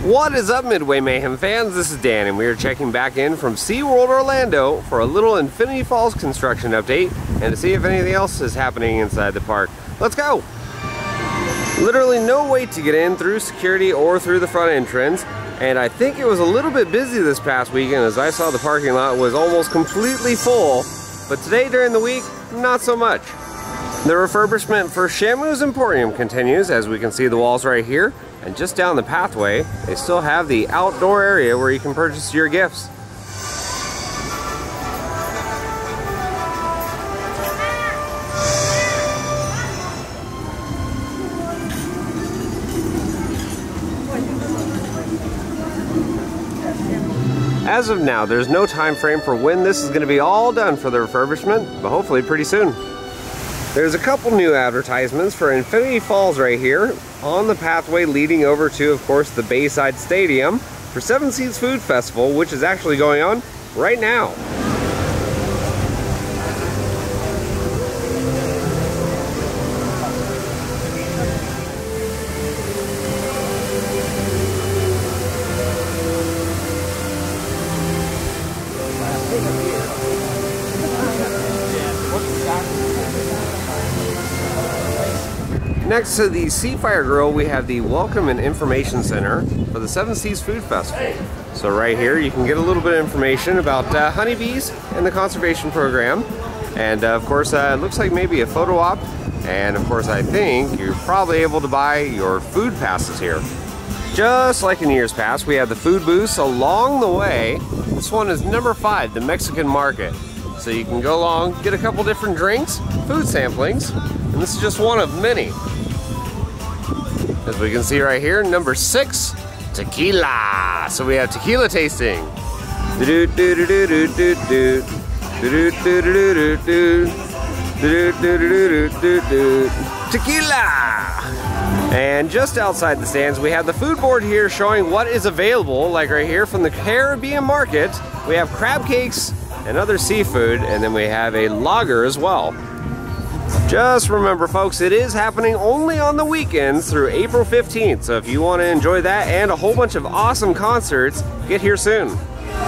What is up, Midway Mayhem fans? This is Dan, and we are checking back in from SeaWorld Orlando for a little Infinity Falls construction update and to see if anything else is happening inside the park. Let's go! Literally no wait to get in through security or through the front entrance, and I think it was a little bit busy this past weekend as I saw the parking lot was almost completely full, but today during the week, not so much. The refurbishment for Shamu's Emporium continues, as we can see the walls right here. And just down the pathway, they still have the outdoor area where you can purchase your gifts. As of now, there's no time frame for when this is going to be all done for the refurbishment, but hopefully pretty soon. There's a couple new advertisements for Infinity Falls right here on the pathway leading over to, of course, the Bayside Stadium for Seven Seas Food Festival, which is actually going on right now. Next to the Seafire Grill, we have the Welcome and Information Center for the Seven Seas Food Festival. So right here, you can get a little bit of information about honeybees and the conservation program. And of course, it looks like maybe a photo op. And of course, I think you're probably able to buy your food passes here. Just like in years past, we have the food booths along the way. This one is number 5, the Mexican Market. So you can go along, get a couple different drinks, food samplings, and this is just one of many. As we can see right here, number 6, tequila. So we have tequila tasting. Tequila! And just outside the stands, we have the food board here showing what is available, like right here from the Caribbean Market. We have crab cakes and other seafood, and then we have a lager as well. Just remember, folks, it is happening only on the weekends through April 15th, so if you want to enjoy that and a whole bunch of awesome concerts, get here soon.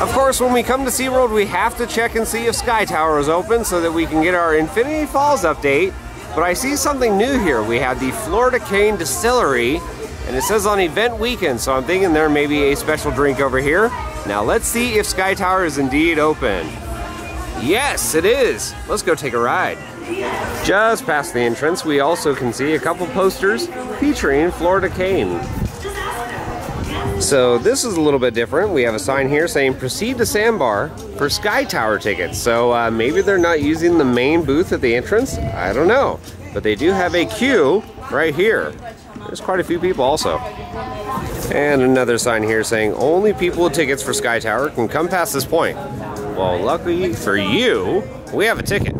Of course, when we come to SeaWorld, we have to check and see if Sky Tower is open so that we can get our Infinity Falls update, but I see something new here. We have the Florida Cane Distillery, and it says on event weekend, so I'm thinking there may be a special drink over here. Now let's see if Sky Tower is indeed open. Yes, it is. Let's go take a ride. Just past the entrance, we also can see a couple posters featuring Florida Cane. So this is a little bit different. We have a sign here saying proceed to Sandbar for Sky Tower tickets. So maybe they're not using the main booth at the entrance. I don't know. But they do have a queue right here. There's quite a few people also. And another sign here saying only people with tickets for Sky Tower can come past this point. Well, luckily for you, we have a ticket.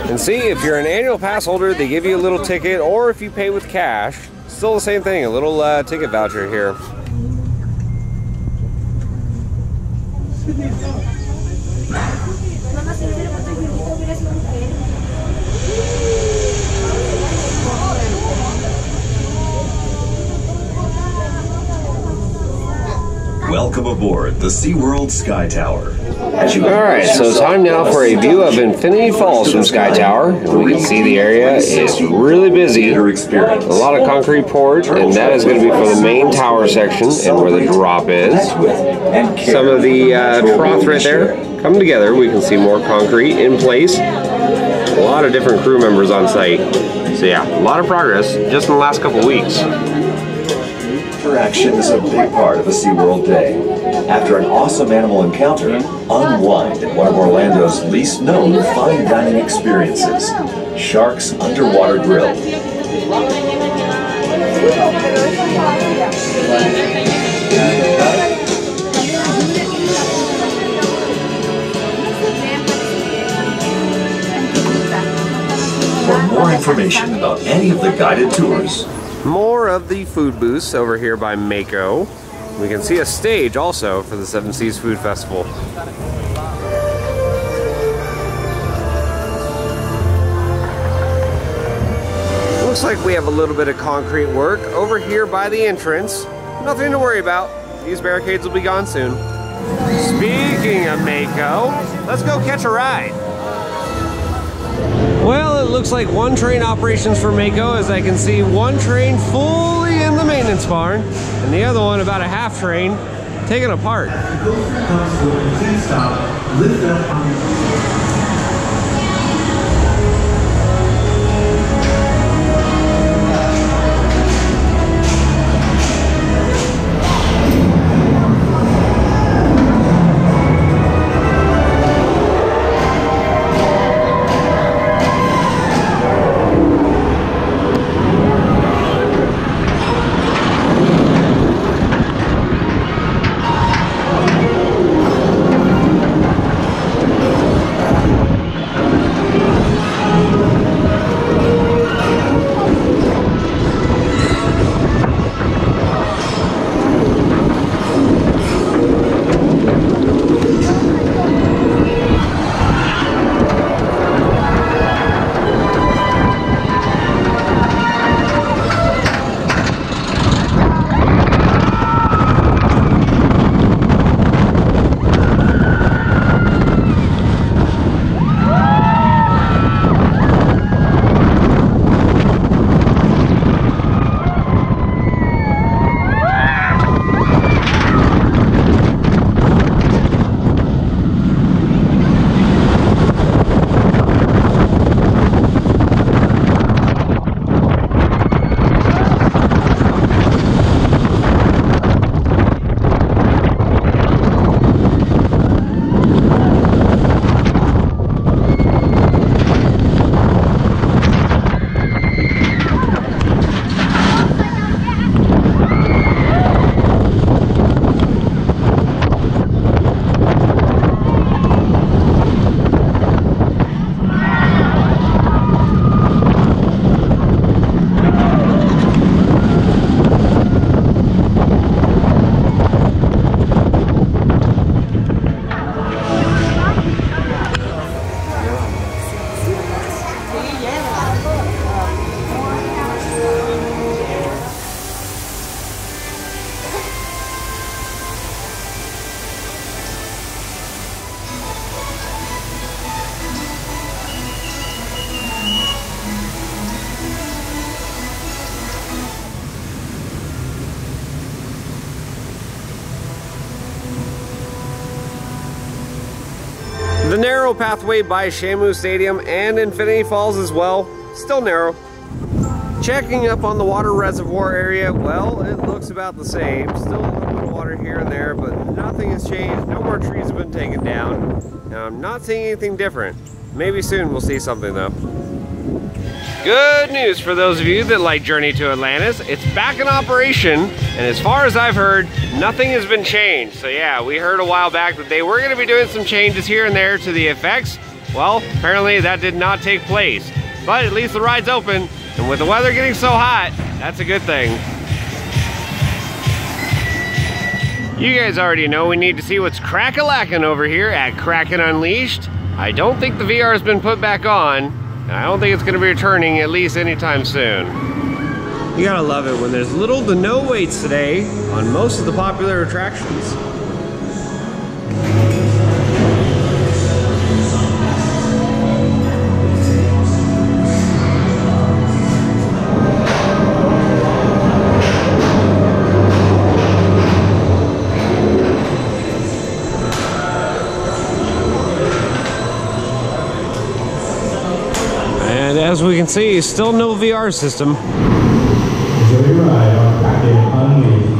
And see, if you're an annual pass holder, they give you a little ticket, or if you pay with cash, still the same thing, a little ticket voucher here. Welcome aboard the SeaWorld Sky Tower. Alright, so it's time now for a view of Infinity Falls from Sky Tower. And we can see the area is really busy. A lot of concrete poured, and that is going to be for the main tower section and where the drop is. Some of the froth right there coming together. We can see more concrete in place. A lot of different crew members on site. So yeah, a lot of progress just in the last couple weeks. Interaction is a big part of a SeaWorld day. After an awesome animal encounter, unwind at one of Orlando's least known fine dining experiences, Shark's Underwater Grill. information about any of the guided tours. More of the food booths over here by Mako. We can see a stage also for the Seven Seas Food Festival. Looks like we have a little bit of concrete work over here by the entrance. Nothing to worry about. These barricades will be gone soon. Speaking of Mako, let's go catch a ride. Well, it looks like one train operations for Mako, as I can see one train fully in the maintenance barn and the other one about a half train taken apart. The narrow pathway by Shamu Stadium and Infinity Falls as well, still narrow. Checking up on the water reservoir area, well, it looks about the same. Still a little bit of water here and there, but nothing has changed. No more trees have been taken down. Now, I'm not seeing anything different. Maybe soon we'll see something though. Good news for those of you that like Journey to Atlantis. It's back in operation, and as far as I've heard, nothing has been changed. So yeah, we heard a while back that they were going to be doing some changes here and there to the effects. Well, apparently that did not take place. But at least the ride's open, and with the weather getting so hot, that's a good thing. You guys already know we need to see what's crack-a-lackin' over here at Kraken Unleashed. I don't think the VR has been put back on. I don't think it's going to be returning at least anytime soon. You gotta love it when there's little to no waits today on most of the popular attractions. And as we can see, still no VR system. Enjoy your ride on Kraken Unleashed.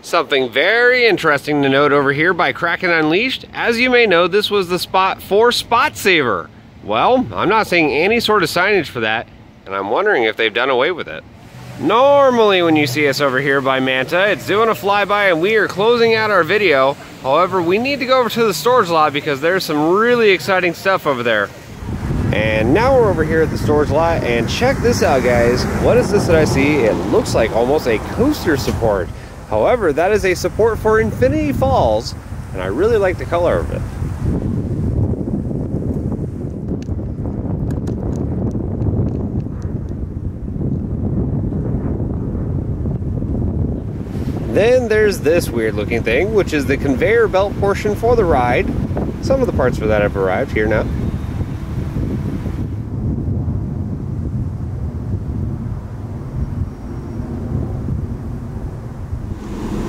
Something very interesting to note over here by Kraken Unleashed. As you may know, this was the spot for Spot Saver. Well, I'm not seeing any sort of signage for that, and I'm wondering if they've done away with it. Normally when you see us over here by Manta, it's doing a flyby and we are closing out our video. However, we need to go over to the storage lot because there's some really exciting stuff over there. And now we're over here at the storage lot, and check this out, guys. What is this that I see? It looks like almost a coaster support. However, that is a support for Infinity Falls, and I really like the color of it. Then there's this weird looking thing, which is the conveyor belt portion for the ride. Some of the parts for that have arrived here now.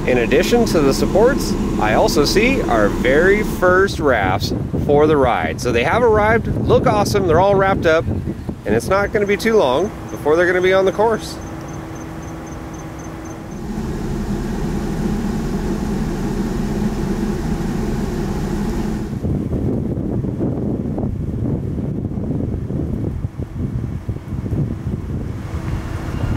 In addition to the supports, I also see our very first rafts for the ride. So they have arrived, look awesome, they're all wrapped up, and it's not going to be too long before they're going to be on the course.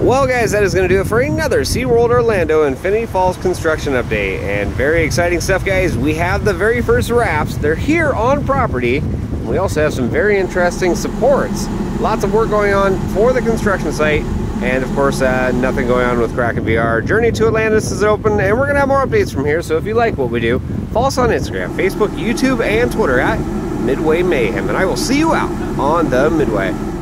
Well guys, that is going to do it for another SeaWorld Orlando Infinity Falls construction update. And very exciting stuff, guys. We have the very first rafts. They're here on property. We also have some very interesting supports. Lots of work going on for the construction site. And of course, nothing going on with Kraken VR. Journey to Atlantis is open, and we're going to have more updates from here. So if you like what we do, follow us on Instagram, Facebook, YouTube, and Twitter at Midway Mayhem. And I will see you out on the Midway.